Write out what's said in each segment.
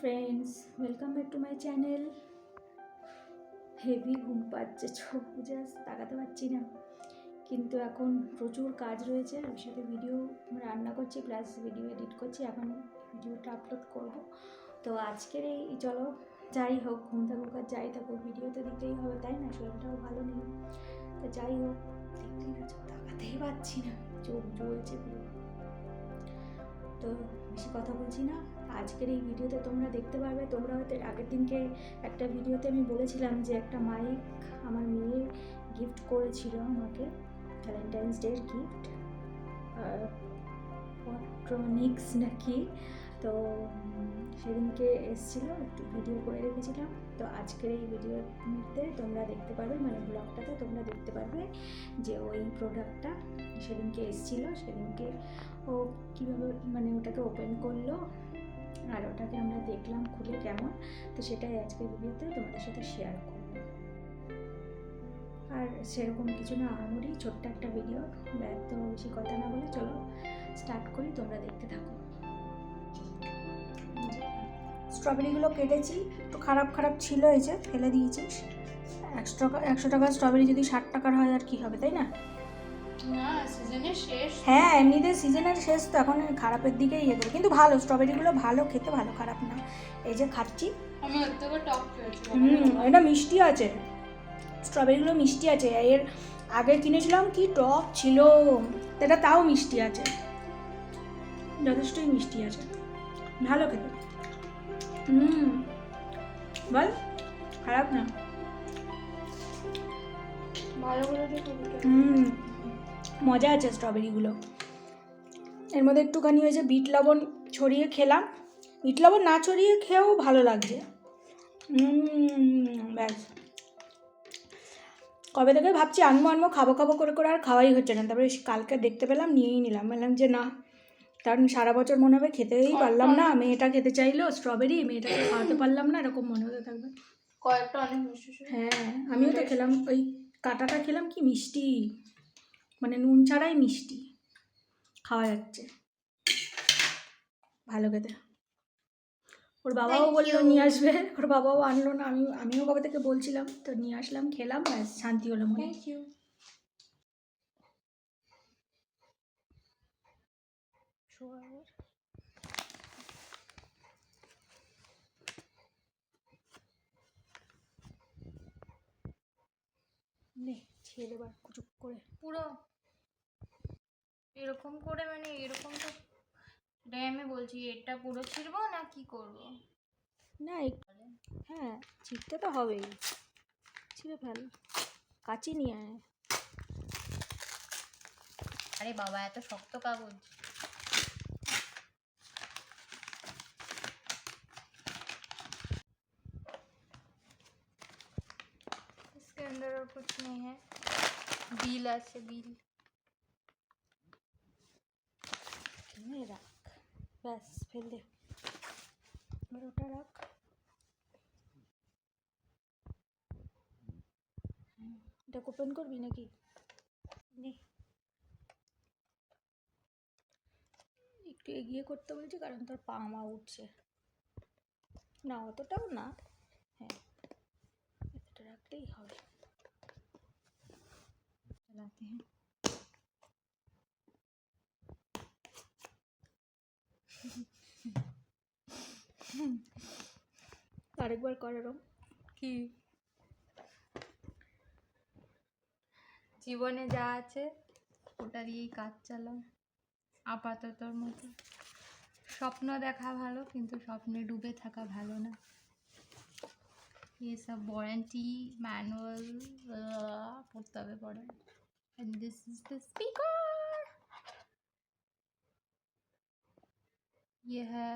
Friends, welcome back to my channel. Heavy ঘুম পাচ্ছে, চোখ বুঝে তাকাতে পারছি না, কিন্তু এখন প্রচুর কাজ রয়েছে। ওর সাথে ভিডিও রান্না করছি প্লাস ভিডিও এডিট করছি, এখন ভিডিওটা আপলোড করব। তো আজকের এই চলো যাই হোক, ঘুম থাকুক আর যাই থাকুক, ভিডিও তো দিতেই হবে, তাই না? শরীরটাও ভালো নেই, তো যাই হোক, দেখতেই পাচ্ছ তাকাতেই পারছি না, চোখ জ্বলছে পুরো। তো বেশি কথা বলছি না, আজকের এই ভিডিওতে তোমরা দেখতে পারবে। তোমরা হয়তো আগের দিনকে একটা ভিডিওতে আমি বলেছিলাম যে একটা মাইক আমার মেয়ে গিফট করেছিল আমাকে, ভ্যালেন্টাইন্স ডের গিফট, পট্রনিক্স নাকি। তো সেদিনকে এসেছিলো, একটু ভিডিও করে রেখেছিলাম। তো আজকের এই ভিডিওতে তোমরা দেখতে পারবে, মানে ব্লগটাতে তোমরা দেখতে পারবে যে ওই প্রোডাক্টটা সেদিনকে এসেছিলো। সেদিনকে ও কীভাবে মানে ওটাকে ওপেন করলো আর ওটাকে আমরা দেখলাম খুলে কেমন, তো সেটাই আজকের ভিডিওতে তোমাদের সাথে শেয়ার করব। আর সেরকম কিছু না, আমারই ছোট্ট একটা ভিডিও, তো বেশি কথা না বলে চলো স্টার্ট করি, তোমরা দেখতে থাকো। স্ট্রবেরিগুলো কেটেছি, একটু খারাপ খারাপ ছিল, এই যে ফেলে দিয়েছি। 100 টাকার স্ট্রবেরি যদি 60 টাকার হয় আর কি হবে, তাই না? সিজনের শেষ। হ্যাঁ, এমনিতে সিজনের শেষ তো, এখন খারাপের দিকেই ইয়ে করে, কিন্তু ভালো স্ট্রবেরিগুলো, ভালো খেতে, ভালো, খারাপ না। এই যে খাচ্ছি, আমি ওর থেকে টক খেয়েছি। এটা মিষ্টি আছে, স্ট্রবেরিগুলো মিষ্টি আছে। এর আগে কিনেছিলাম কি টক ছিল, এটা তাও মিষ্টি আছে, যথেষ্টই মিষ্টি আছে, ভালো খেতে। বল, খারাপ না, ভালো করে মজা আছে স্ট্রবেরিগুলো। এর মধ্যে একটুখানি হয়েছে বিট লবণ ছড়িয়ে খেলাম, বিট লবণ না ছড়িয়ে খেয়েও ভালো লাগছে। ব্যাস, কবে থেকে ভাবছি আনবো খাবো করে করে, আর খাওয়াই হচ্ছে না। তারপরে কালকে দেখতে পেলাম, নিয়েই নিলাম। বললাম যে না, কারণ সারা বছর মনে হবে খেতেই পারলাম না, মেয়েটা খেতে চাইলো স্ট্রবেরি, মেয়েটাকে খাওয়াতে পারলাম না, এরকম মনে হতে থাকবে। কয়েকটা অনেক মিষ্টি। হ্যাঁ, আমিও তো খেলাম, ওই কাঁটাটা খেলাম, কি মিষ্টি, মানে নুন ছাড়াই মিষ্টি, খাওয়া যাচ্ছে, ভালো খেতে। ওর বাবাও বললো নিয়ে আসবে, ওর বাবাও আনলো না, আমিও কবে থেকে বলছিলাম, তো নিয়ে আসলাম, খেলাম, ব্যাস শান্তি হলো মনে। Thank you. নে ছেড়ে দেবার কুচুক করে পুরো এরকম করে, মানে এরকম তো, এটাই আমি বলছি, এটা পুরো ছিড়বো না কি করব? না, হ্যাঁ ছিঁড়তে তো হবেই, ছিঁড়ে ফেল, কাচি নিয়ে আয়। আরে বাবা, এত শক্ত কাগজ। इसके अंदर और कुछ नहीं है, बिल আছে, बिल কিনে রাখ, ব্যাস ফেল দে, এবার ওটা রাখ। এটা ওপেন করবি নাকি? নে, একটু এগিয়ে করতে বলছি কারণ তোর পা মা উঠছে না, অতটাও না, হ্যাঁ এতটা রাখলেই হবে। चलाते हैं। আরেকবার কর এরকম। কি জীবনে যা আছে ওটা দিয়েই কাজ চালাও আপাততর মতো। স্বপ্ন দেখা ভালো, কিন্তু স্বপ্নে ডুবে থাকা ভালো না। ये सब वारंटी मैनुअल पढ़ते হবে পরে। And this is the speaker. ये है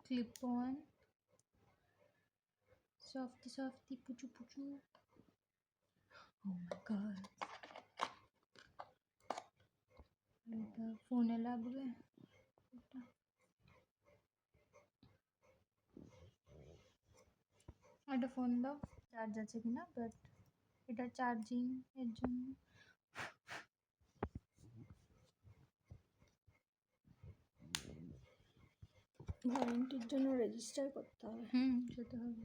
क्लिप ऑन, सॉफ्टी सॉफ्टी पुचू पुचू। Oh my god, এটা ফোনে লাগবে, এটা ফোন দাও, চার্জ আছে কিনা, বাট এটা চার্জিং এর জন্য। ওয়ারেন্টির জন্য রেজিস্টার করতে হবে। সেটা হবে।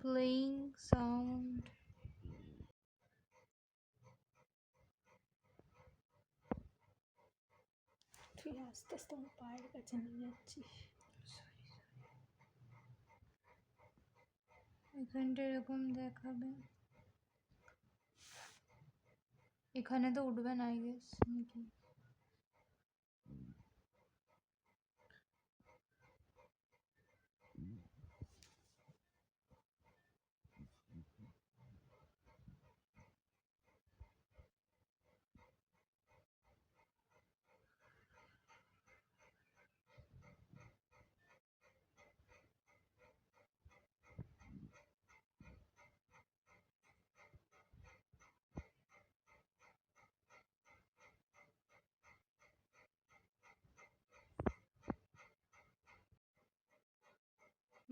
Playing sound. তুই আস্তে আস্তে আমার পায়ের কাছে নিয়ে যাচ্ছিস। এখানটা এরকম দেখাবে, এখানে তো উঠবে না আই গেস নাকি?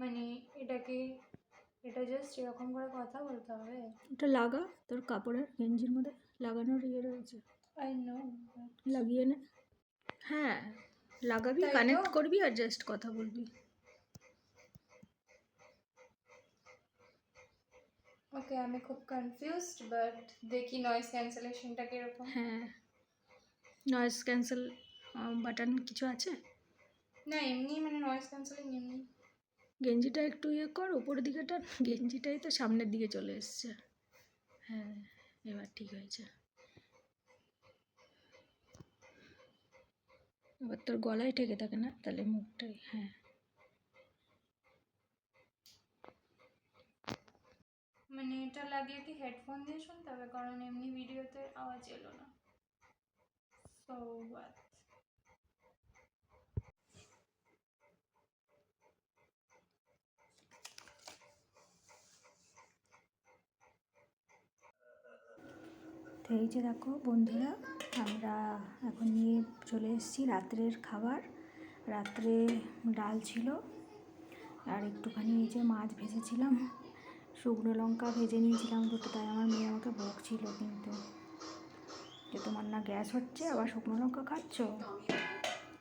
মানে এটা জাস্ট এরকম করে কথা বলতে হবে? এটা লাগা, তোর কাপড়ের গেঞ্জির মধ্যে লাগানোর ইয়ে রয়েছে, আই নো। লাগিয়ে নে। হ্যাঁ, লাগাবি, তাই তো? কানেক্ট করবি আর জাস্ট কথা বলবি। ওকে, আমি খুব কনফিউজড, বাট দেখি নয়েজ ক্যান্সেলেশনটা কিরকম। হ্যাঁ, নয়েজ ক্যান্সেল বাটন কিছু আছে? না, এমনি মানে নয়েজ ক্যান্সেলিং এমনি। গেঞ্জিটা একটু ইয়ে কর, উপরের দিকে টান, গেঞ্জিটাই তো সামনের দিকে চলে এসছে। হ্যাঁ, এবার ঠিক হয়েছে। এবার তোর গলায় ঠেকে থাকে না, তাহলে মুখটাই। হ্যাঁ, মানে এটা লাগিয়ে কি হেডফোন দিয়ে শুনতে হবে? কারণ এমনি ভিডিওতে আওয়াজ এলো না। So what? তো এই যে দেখো বন্ধুরা, আমরা এখন নিয়ে চলে এসেছি রাত্রের খাবার। রাত্রে ডাল ছিল, আর একটুখানি এই যে মাছ ভেজেছিলাম, শুকনো লঙ্কা ভেজে নিয়েছিলাম দুটো। তাই আমার মেয়ে আমাকে বকছিল কিন্তু, যে তোমার না গ্যাস হচ্ছে, আবার শুকনো লঙ্কা খাচ্ছ।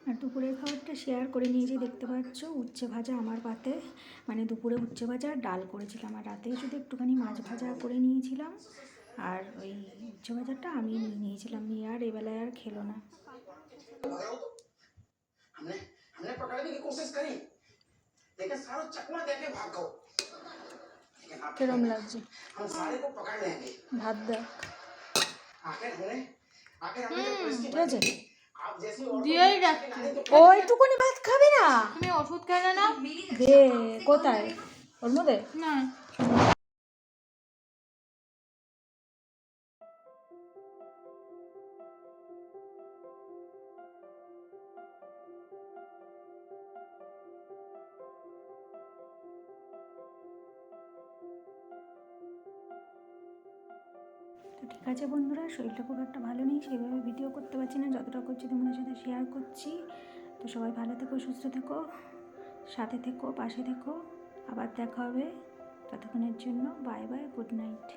আর দুপুরের খাবারটা শেয়ার করে নিয়েছি, দেখতে পাচ্ছ উচ্ছে ভাজা আমার পাতে, মানে দুপুরে উচ্ছে ভাজা আর ডাল করেছিলাম, আর রাতে শুধু একটুখানি মাছ ভাজা করে নিয়েছিলাম, আর ওই উচ্ছে ভাজাটা আমি নিয়ে নিয়েছিলাম। নিয়ে আর এবেলায় আর খেলো না। हमने पकड़ने की कोशिश करी लेकिन सारों चकमा देके भाग गए। लेकिन आप কিরম লাগছে? हम सारे को पकड़ लेंगे। ভাত দেখ, आखिर हमने जो पुलिस की ঠিক আছে। आप जैसी और দিয়েই যাচ্ছে। ওইটুকুনি ভাত খাবে না? তুমি ওষুধ খেলে না? দে, কোথায়? ওর মধ্যে? না। তো ঠিক আছে বন্ধুরা, শরীরটা খুব একটা ভালো নেই, সেইভাবে ভিডিও করতে পারছি না, যতটা করছি তোমাদের সাথে শেয়ার করছি। তো সবাই ভালো থেকো, সুস্থ থেকো, সাথে থেকো, পাশে থেকো। আবার দেখা হবে, ততক্ষণের জন্য বাই বাই, গুড নাইট।